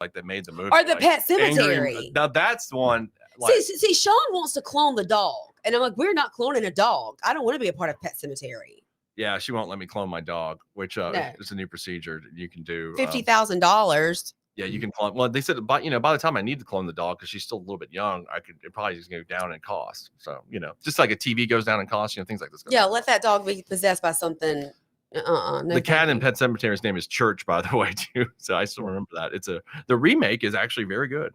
like that made the movie. Or the like, Pet Angry- Cemetery. Now that's the one. Like, See, Sean wants to clone the dog. And I'm like, we're not cloning a dog. I don't want to be a part of Pet Cemetery. yeah, she won't let me clone my dog, which No. is a new procedure that you can do. $50,000. Yeah, you can clone. Well, they said, by the time I need to clone the dog, because she's still a little bit young, it probably just go down in cost. So, just like a TV goes down in cost, things like this. Yeah, let that dog be possessed by something. No, the cat in Pet Cemetery's name is Church, by the way, too. So I still remember that. The remake is actually very good.